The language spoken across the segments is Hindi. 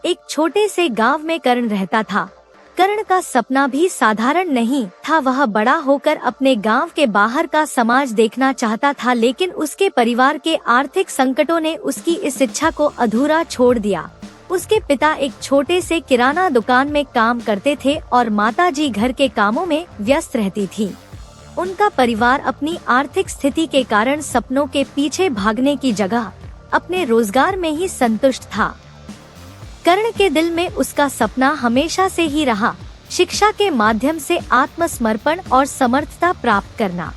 एक छोटे से गांव में कर्ण रहता था। कर्ण का सपना भी साधारण नहीं था। वह बड़ा होकर अपने गांव के बाहर का समाज देखना चाहता था, लेकिन उसके परिवार के आर्थिक संकटों ने उसकी इस इच्छा को अधूरा छोड़ दिया। उसके पिता एक छोटे से किराना दुकान में काम करते थे और माताजी घर के कामों में व्यस्त रहती थी। उनका परिवार अपनी आर्थिक स्थिति के कारण सपनों के पीछे भागने की जगह अपने रोजगार में ही संतुष्ट था। कर्ण के दिल में उसका सपना हमेशा से ही रहा, शिक्षा के माध्यम से आत्मसमर्पण और समर्थता प्राप्त करना।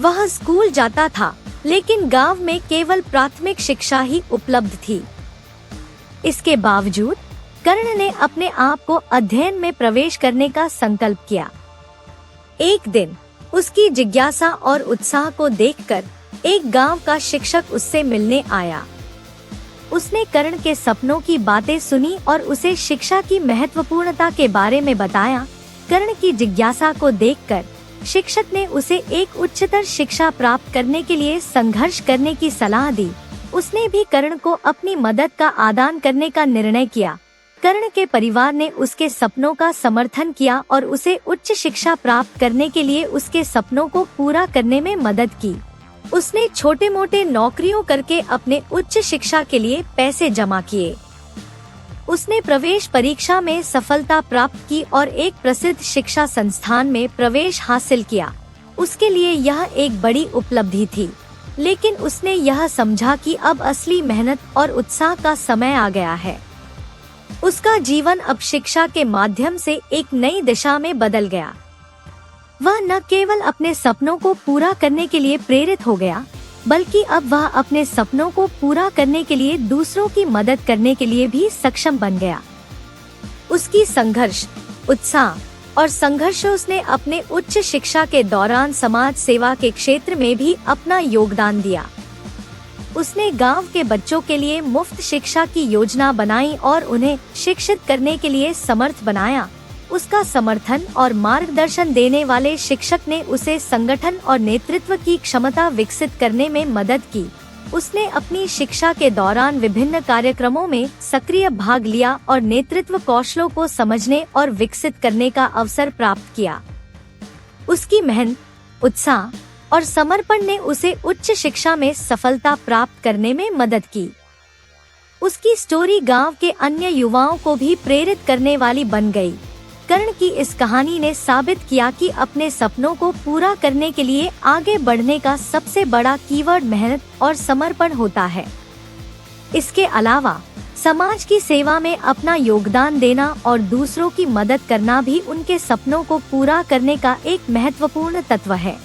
वह स्कूल जाता था, लेकिन गांव में केवल प्राथमिक शिक्षा ही उपलब्ध थी। इसके बावजूद कर्ण ने अपने आप को अध्ययन में प्रवेश करने का संकल्प किया। एक दिन उसकी जिज्ञासा और उत्साह को देखकर एक गांव का शिक्षक उससे मिलने आया। उसने कर्ण के सपनों की बातें सुनी और उसे शिक्षा की महत्वपूर्णता के बारे में बताया। कर्ण की जिज्ञासा को देखकर शिक्षक ने उसे एक उच्चतर शिक्षा प्राप्त करने के लिए संघर्ष करने की सलाह दी। उसने भी कर्ण को अपनी मदद का आदान करने का निर्णय किया। कर्ण के परिवार ने उसके सपनों का समर्थन किया और उसे उच्च शिक्षा प्राप्त करने के लिए उसके सपनों को पूरा करने में मदद की। उसने छोटे मोटे नौकरियों करके अपने उच्च शिक्षा के लिए पैसे जमा किए। उसने प्रवेश परीक्षा में सफलता प्राप्त की और एक प्रसिद्ध शिक्षा संस्थान में प्रवेश हासिल किया। उसके लिए यह एक बड़ी उपलब्धि थी, लेकिन उसने यह समझा कि अब असली मेहनत और उत्साह का समय आ गया है। उसका जीवन अब शिक्षा के माध्यम से एक नई दिशा में बदल गया। वह न केवल अपने सपनों को पूरा करने के लिए प्रेरित हो गया, बल्कि अब वह अपने सपनों को पूरा करने के लिए दूसरों की मदद करने के लिए भी सक्षम बन गया। उसकी संघर्ष, उत्साह और संघर्ष उसने अपने उच्च शिक्षा के दौरान समाज सेवा के क्षेत्र में भी अपना योगदान दिया। उसने गांव के बच्चों के लिए मुफ्त शिक्षा की योजना बनाई और उन्हें शिक्षित करने के लिए समर्थ बनाया। उसका समर्थन और मार्गदर्शन देने वाले शिक्षक ने उसे संगठन और नेतृत्व की क्षमता विकसित करने में मदद की। उसने अपनी शिक्षा के दौरान विभिन्न कार्यक्रमों में सक्रिय भाग लिया और नेतृत्व कौशलों को समझने और विकसित करने का अवसर प्राप्त किया। उसकी मेहनत, उत्साह और समर्पण ने उसे उच्च शिक्षा में सफलता प्राप्त करने में मदद की। उसकी स्टोरी गांव के अन्य युवाओं को भी प्रेरित करने वाली बन गई। कर्ण की इस कहानी ने साबित किया कि अपने सपनों को पूरा करने के लिए आगे बढ़ने का सबसे बड़ा कीवर्ड मेहनत और समर्पण होता है। इसके अलावा समाज की सेवा में अपना योगदान देना और दूसरों की मदद करना भी उनके सपनों को पूरा करने का एक महत्वपूर्ण तत्व है।